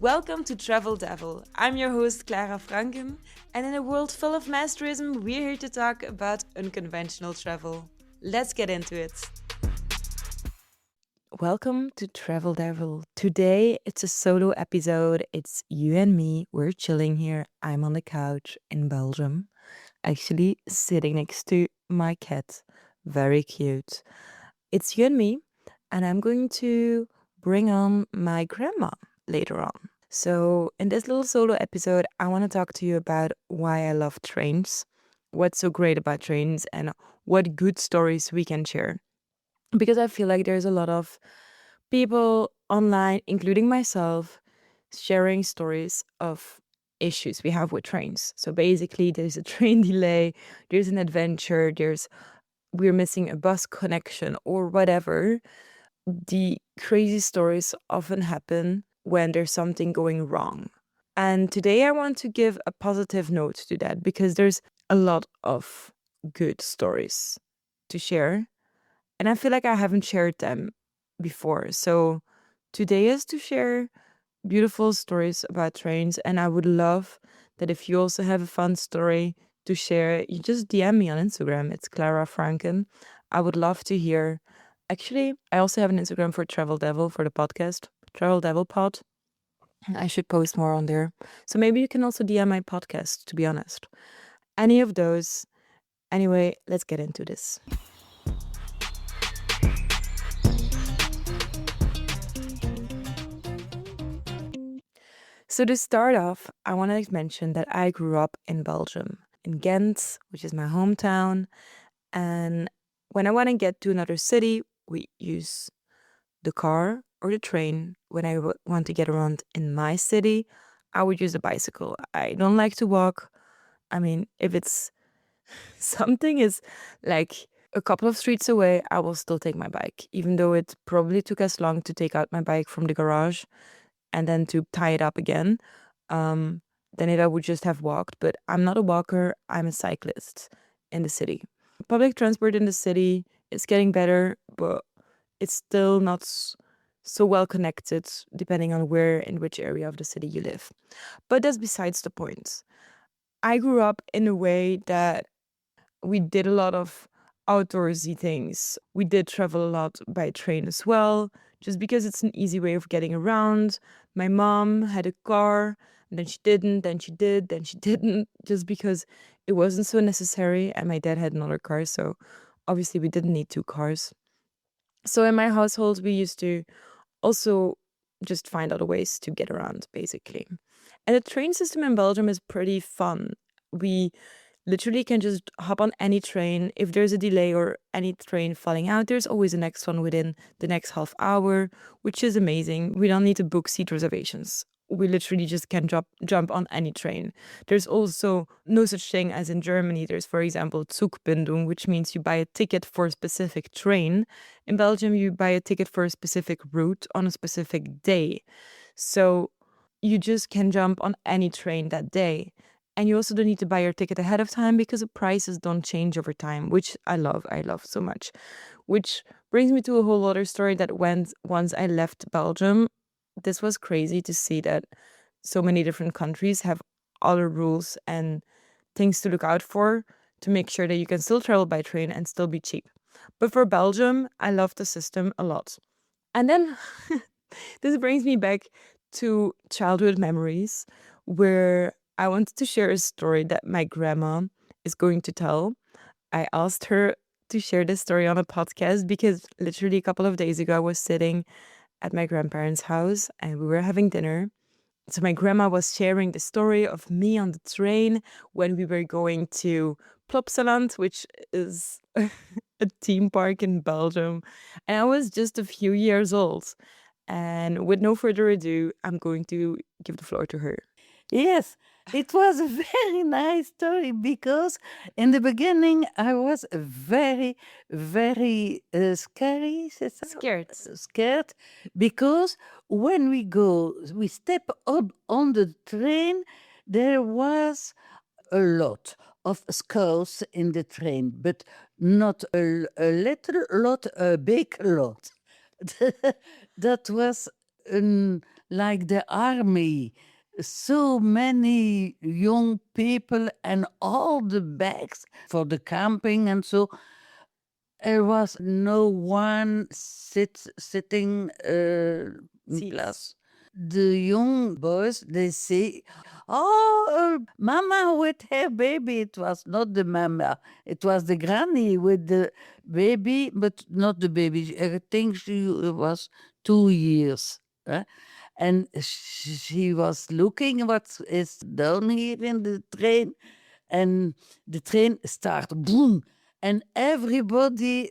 Welcome to Travel Devil. I'm your host Clara Francken, and in a world full of mass tourism, we're here to talk about unconventional travel. Let's get into it. Welcome to Travel Devil. Today it's a solo episode. It's you and me. We're chilling here. I'm on the couch in Belgium, actually sitting next to my cat. Very cute. It's you and me, and I'm going to bring on my grandma later on. So, in this little solo episode, I want to talk to you about why I love trains, what's so great about trains, and what good stories we can share. Because I feel like there's a lot of people online, including myself, sharing stories of issues we have with trains. So basically, there's a train delay, there's an adventure, we're missing a bus connection or whatever. The crazy stories often happen when there's something going wrong. And today I want to give a positive note to that because there's a lot of good stories to share. And I feel like I haven't shared them before. So today is to share beautiful stories about trains. And I would love that if you also have a fun story to share, you just DM me on Instagram. It's Clara Francken. I would love to hear. Actually, I also have an Instagram for Travel Devil for the podcast, Travel Devil Pod. I should post more on there. So maybe you can also DM my podcast, to be honest. Any of those. Anyway, let's get into this. So to start off, I want to mention that I grew up in Belgium, in Ghent, which is my hometown. And when I want to get to another city, we use the car or the train. When I want to get around in my city, I would use a bicycle. I don't like to walk. I mean, if it's something is like a couple of streets away, I will still take my bike, even though it probably took us long to take out my bike from the garage and then to tie it up again. Then I would just have walked. But I'm not a walker. I'm a cyclist in the city. Public transport in the city is getting better, but it's still not so well connected depending on where in which area of the city you live. But that's besides the point. I grew up in a way that we did a lot of outdoorsy things. We did travel a lot by train as well, just because it's an easy way of getting around. My mom had a car, and then she didn't, then she did, then she didn't, just because it wasn't so necessary. And my dad had another car, so obviously we didn't need two cars. So in my household, we used to also just find other ways to get around, basically. And the train system in Belgium is pretty fun. We literally can just hop on any train. If there's a delay or any train falling out, there's always a next one within the next half hour, which is amazing. We don't need to book seat reservations. We literally just can jump on any train. There's also no such thing as in Germany. There's, for example, Zugbindung, which means you buy a ticket for a specific train. In Belgium, you buy a ticket for a specific route on a specific day. So you just can jump on any train that day. And you also don't need to buy your ticket ahead of time because the prices don't change over time, which I love so much. Which brings me to a whole other story that once I left Belgium, this was crazy to see that so many different countries have other rules and things to look out for to make sure that you can still travel by train and still be cheap. But for Belgium, I love the system a lot. And then this brings me back to childhood memories where I wanted to share a story that my grandma is going to tell. I asked her to share this story on a podcast because literally a couple of days ago I was sitting at my grandparents' house and we were having dinner. So my grandma was sharing the story of me on the train when we were going to Plopsaland, which is a theme park in Belgium. And I was just a few years old. And with no further ado, I'm going to give the floor to her. Yes, it was a very nice story because in the beginning I was very, very scary, scared because when we step up on the train, there was a lot of skulls in the train, but not a little lot, a big lot. That was like the army. So many young people and all the bags for the camping and so. There was no one sitting in class. The young boys, they say, "Oh, mama with her baby." It was not the mama; it was the granny with the baby, but not the baby. I think she was 2 years, and she was looking what is down here in the train, and the train started boom, and everybody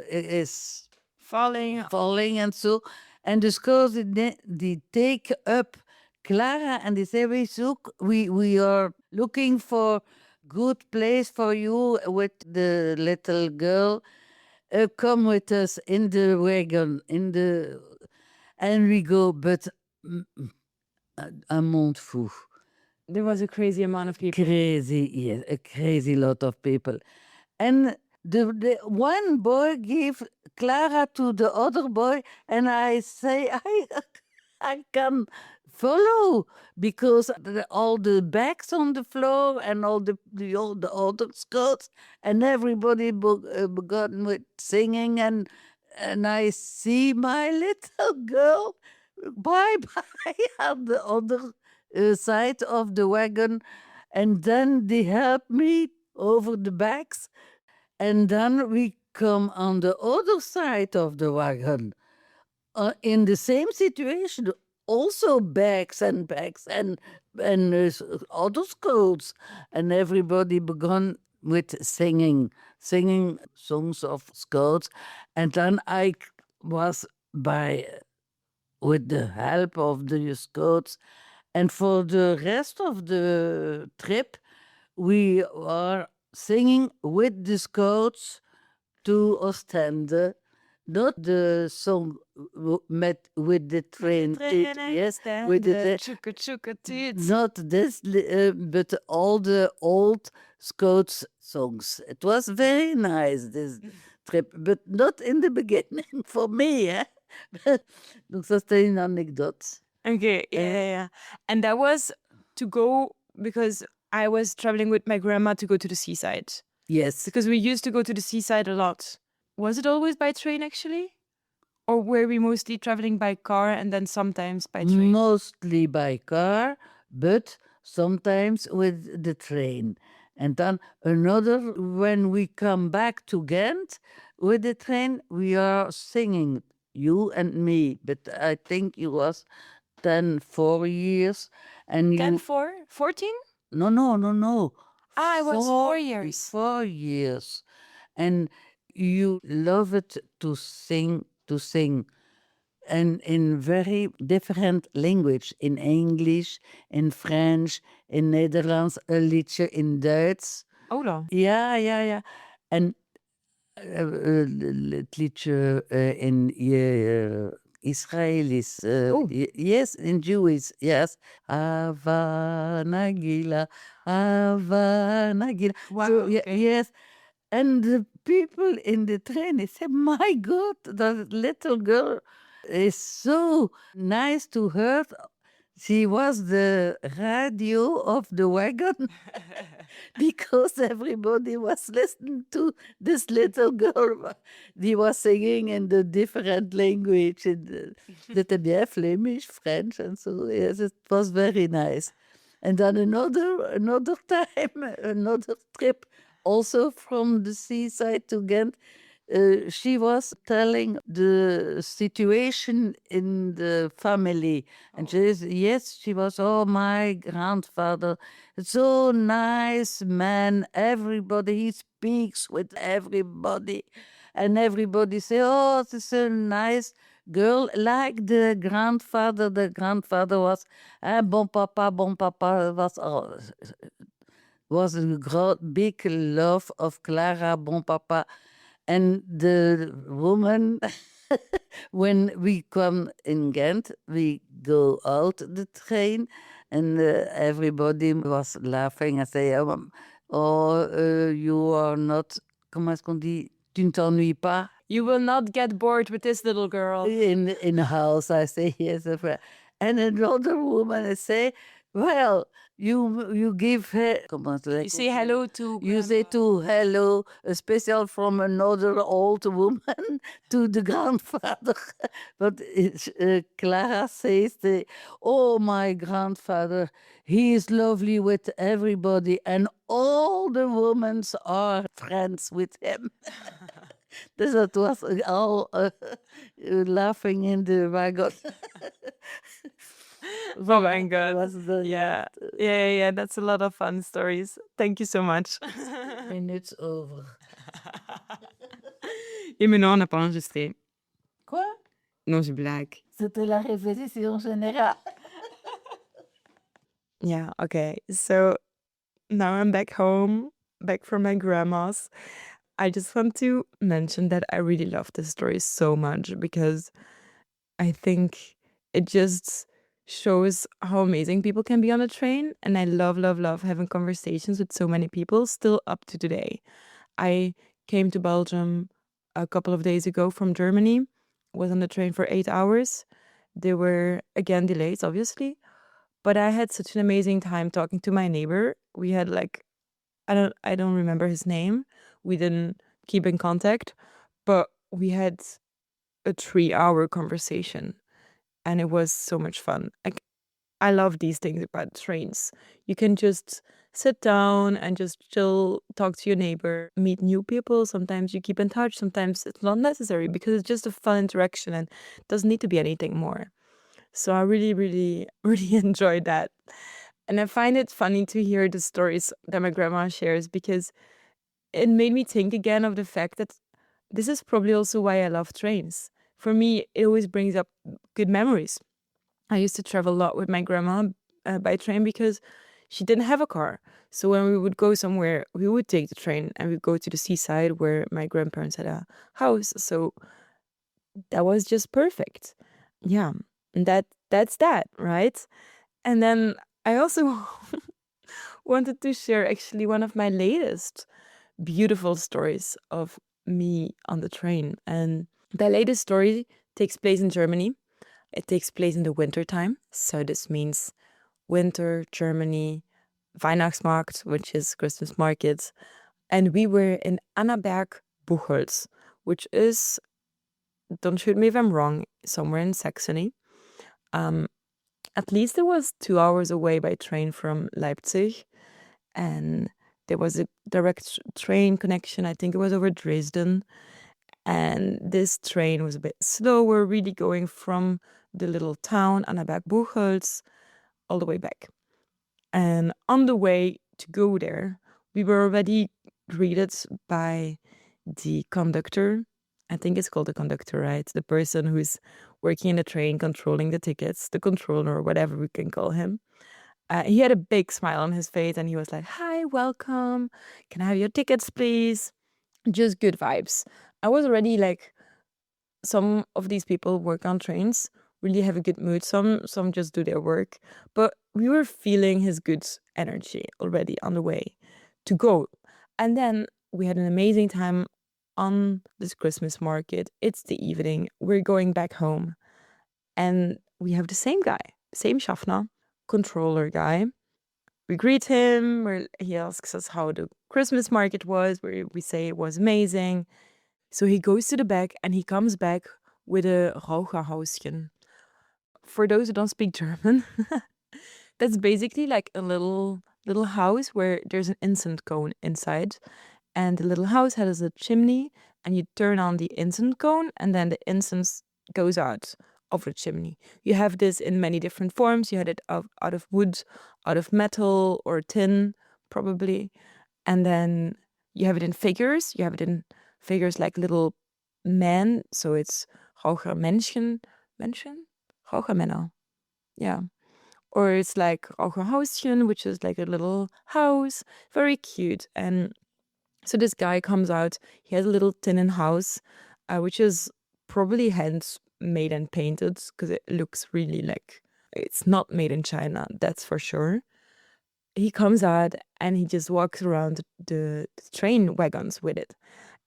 is falling and so. And the scouts they take up Clara and they say, we are looking for good place for you with the little girl. Come with us in the wagon, and we go, but un monde fou. There was a crazy amount of people. Crazy, yes, a crazy lot of people. And the one boy gave Clara to the other boy, and I say, I can follow because all the bags on the floor and all the other scouts and everybody began with singing, and I see my little girl bye bye at the other side of the wagon, and then they help me over the bags, and then we come on the other side of the wagon in the same situation, also bags and bags and other schools, and everybody began with singing songs of scouts, and then I was by with the help of the scouts, and for the rest of the trip, we are singing with the scouts to Ostende, not the song met with the train. Yes, with the chukka chukka toots. not this, but all the old Scouts songs. It was very nice, this trip, but not in the beginning for me. Donc ça, c'était une anecdote. Okay, yeah. And that was to go because I was traveling with my grandma to go to the seaside. Yes. Because we used to go to the seaside a lot. Was it always by train, actually? Or were we mostly traveling by car and then sometimes by train? Mostly by car, but sometimes with the train. And then another, when we come back to Ghent with the train, we are singing, you and me. But I think it was 4 years. And 14? No. Ah, it was 4 years. 4 years. And you love it to sing, and in very different language, in English, in French, in Nederlands, een liedje in Duits. Ola. Ja. En het liedje in Israëlisch. Yes, in Jewish, yes. Hava Nagila, Hava Nagila. Wow, So, okay. yes. And the people in the train, they say, my God, that little girl is so nice to her. She was the radio of the wagon because everybody was listening to this little girl. She was singing in the different language. C'était bien Flemish, French, and so. Yes, it was very nice. And then another time, another trip, also from the seaside to Ghent. She was telling the situation in the family. And she was, oh, my grandfather, so nice man, everybody, he speaks with everybody. And everybody say, oh, this is a nice girl, like the grandfather. The grandfather was, bon papa was a big love of Clara, bon papa. And the woman, when we come in Ghent, we go out the train, and everybody was laughing and say, you are not, comment est-ce qu'on dit, tu ne t'ennuies pas? You will not get bored with this little girl. In a house, I say, yes. and another woman say, well, you give her. You say hello to You say to hello, a special from another old woman to the grandfather. But Clara says, oh, my grandfather, he is lovely with everybody, and all the women are friends with him. That was all laughing in the wagon. Oh my God. Was the Yeah. Yeah. That's a lot of fun stories. Thank you so much. minutes over. Et maintenant, on n'a pas enregistré. Quoi? Non, je blague. C'était la répétition générale. Yeah, okay. So now I'm back home, back from my grandma's. I just want to mention that I really love this story so much because I think it just shows how amazing people can be on a train. And I love, love, love having conversations with so many people still up to today. I came to Belgium a couple of days ago from Germany, was on the train for 8 hours. There were, again, delays, obviously. But I had such an amazing time talking to my neighbor. We had like I don't remember his name. We didn't keep in contact, but we had a 3-hour conversation and it was so much fun. Like I love these things about trains. You can just sit down and just chill, talk to your neighbor, meet new people. Sometimes you keep in touch, sometimes it's not necessary because it's just a fun interaction and doesn't need to be anything more. So I really, really, really enjoyed that. And I find it funny to hear the stories that my grandma shares because it made me think again of the fact that this is probably also why I love trains. For me, it always brings up good memories. I used to travel a lot with my grandma by train because she didn't have a car. So when we would go somewhere, we would take the train and we'd go to the seaside where my grandparents had a house. So that was just perfect. Yeah, and that's that, right? And then I also wanted to share actually one of my latest beautiful stories of me on the train. And the latest story takes place in Germany. It takes place in the winter time. So this means winter, Germany, Weihnachtsmarkt, which is Christmas market. And we were in Annaberg, Buchholz, which is, don't shoot me if I'm wrong, somewhere in Saxony. At least it was 2 hours away by train from Leipzig. And there was a direct train connection. I think it was over Dresden. And this train was a bit slower, really going from the little town Annaberg Buchholz all the way back. And on the way to go there, we were already greeted by the conductor. I think it's called the conductor, right? The person who's working in the train, controlling the tickets, the controller, or whatever we can call him. He had a big smile on his face and he was like, "Hi, welcome. Can I have your tickets, please?" Just good vibes. I was already like, some of these people work on trains, really have a good mood. Some just do their work. But we were feeling his good energy already on the way to go. And then we had an amazing time on this Christmas market. It's the evening. We're going back home. And we have the same guy, same Schaffner, controller guy. We greet him, he asks us how the Christmas market was, where we say it was amazing. So he goes to the back and he comes back with a Räucherhäuschen. For those who don't speak German, that's basically like a little house where there's an incense cone inside. And the little house has a chimney and you turn on the incense cone and then the incense goes out of the chimney. You have this in many different forms. You had it out of wood, out of metal or tin, probably. And then you have it in figures. You have it in figures like little men. So it's Räuchermännchen, Räuchermänner. Yeah. Or it's like Räucherhäuschen, which is like a little house. Very cute. And so this guy comes out. He has a little tin house, which is probably handmade and painted because it looks really like it's not made in China, that's for sure. He comes out and he just walks around the train wagons with it.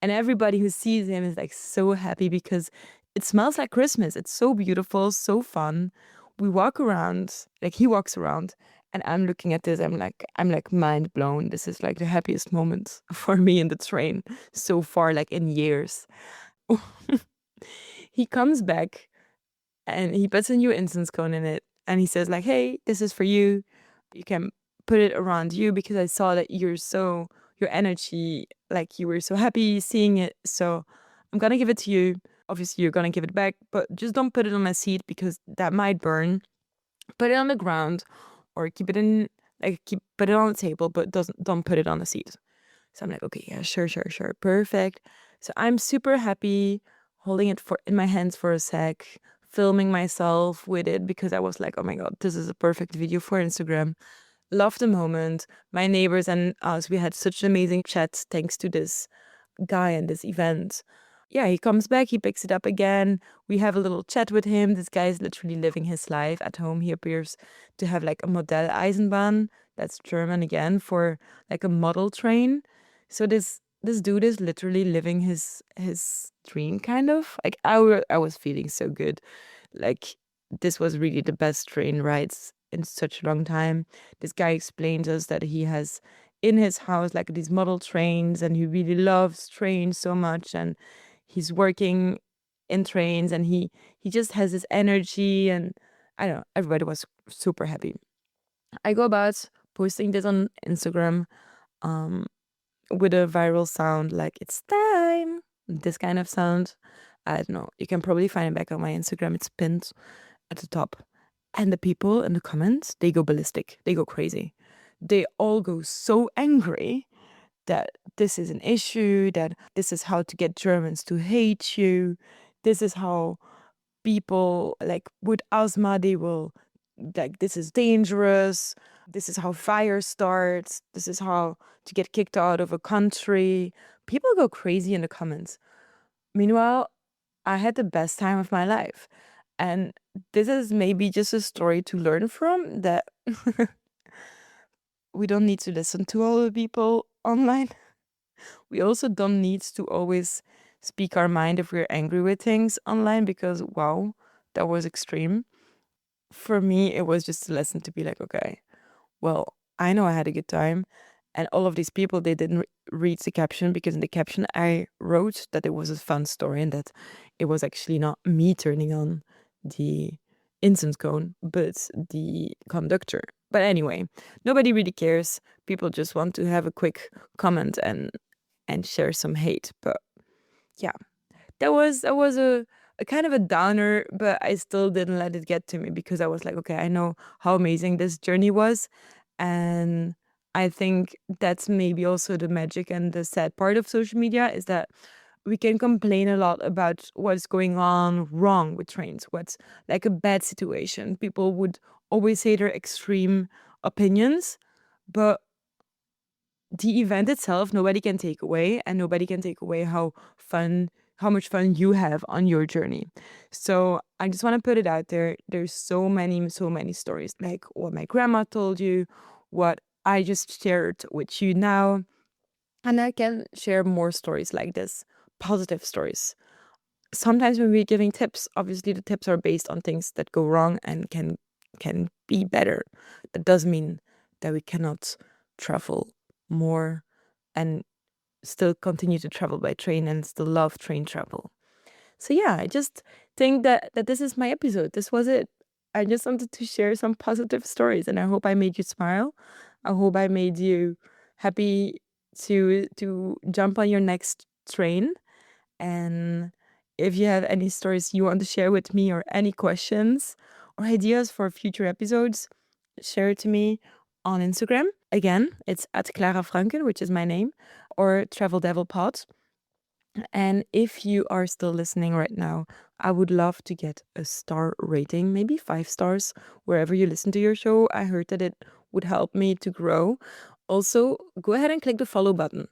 And everybody who sees him is like so happy because it smells like Christmas. It's so beautiful, so fun. we walk around, like he walks around, and I'm looking at this. I'm like mind blown. This is like the happiest moment for me in the train so far, like in years. He comes back and he puts a new incense cone in it, and he says like, "Hey, this is for you. You can put it around you because I saw that your energy, like you were so happy seeing it. So I'm gonna give it to you. Obviously, you're gonna give it back, but just don't put it on my seat because that might burn. Put it on the ground, or keep put it on the table, but don't put it on the seat." So I'm like, okay, yeah, sure, perfect. So I'm super happy holding it in my hands for a sec, filming myself with it because I was like, oh my God, this is a perfect video for Instagram. Love the moment. My neighbors and us, we had such an amazing chat thanks to this guy and this event. Yeah, he comes back, he picks it up again. We have a little chat with him. This guy is literally living his life at home. He appears to have like a Modelleisenbahn, that's German again, for like a model train. So this dude is literally living his dream kind of. Like I was feeling so good. Like this was really the best train rides in such a long time. This guy explains us that he has in his house like these model trains and he really loves trains so much, and he's working in trains and he just has this energy, and I don't know, everybody was super happy. I go about posting this on Instagram um with a viral sound like it's time, this kind of sound. I don't know, you can probably find it back on my Instagram, it's pinned at the top. And the people in the comments, they go ballistic, they go crazy, they all go so angry that this is an issue, that this is how to get Germans to hate you. This is how people like with asthma, they will like, this is dangerous. This is how fire starts. This is how to get kicked out of a country. People go crazy in the comments. Meanwhile, I had the best time of my life. And this is maybe just a story to learn from, that we don't need to listen to all the people online. We also don't need to always speak our mind if we're angry with things online because, wow, that was extreme. For me, it was just a lesson to be like, okay, well, I know I had a good time. And all of these people, they didn't read the caption because in the caption I wrote that it was a fun story and that it was actually not me turning on the incense cone, but the conductor. But anyway, nobody really cares. People just want to have a quick comment and share some hate. But yeah, that was a kind of a downer, but I still didn't let it get to me because I was like, okay, I know how amazing this journey was. And I think that's maybe also the magic and the sad part of social media is that we can complain a lot about what's going on wrong with trains, what's like a bad situation. People would always say their extreme opinions, but the event itself, nobody can take away, and nobody can take away how much fun you have on your journey. So I just want to put it out there. There's so many stories, like what my grandma told you, what I just shared with you now. And I can share more stories like this, positive stories. Sometimes when we're giving tips, obviously the tips are based on things that go wrong and can be better. That doesn't mean that we cannot travel more and still continue to travel by train and still love train travel. So yeah, I just think that this is my episode. This was it. I just wanted to share some positive stories, and I hope I made you smile. I hope I made you happy to jump on your next train. And if you have any stories you want to share with me or any questions or ideas for future episodes, share it to me on Instagram. Again, it's at Clara Francken, which is my name, or Travel Devil Pod. And if you are still listening right now, I would love to get a star rating, maybe 5 stars, wherever you listen to your show. I heard that it would help me to grow. Also, go ahead and click the follow button.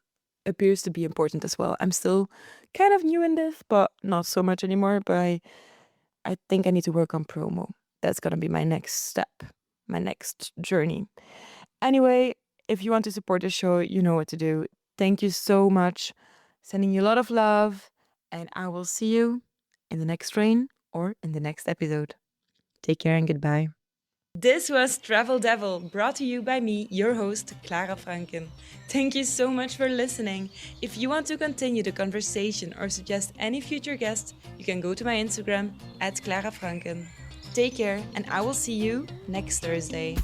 Appears to be important as well. I'm still kind of new in this, but not so much anymore. But I think I need to work on promo. That's gonna be my next step, my next journey. Anyway, if you want to support the show, you know what to do. Thank you so much. Sending you a lot of love, and I will see you in the next train or in the next episode. Take care and goodbye. This was Travel Devil, brought to you by me, your host, Clara Francken. Thank you so much for listening. If you want to continue the conversation or suggest any future guests, you can go to my Instagram, @Clara Francken. Take care, and I will see you next Thursday.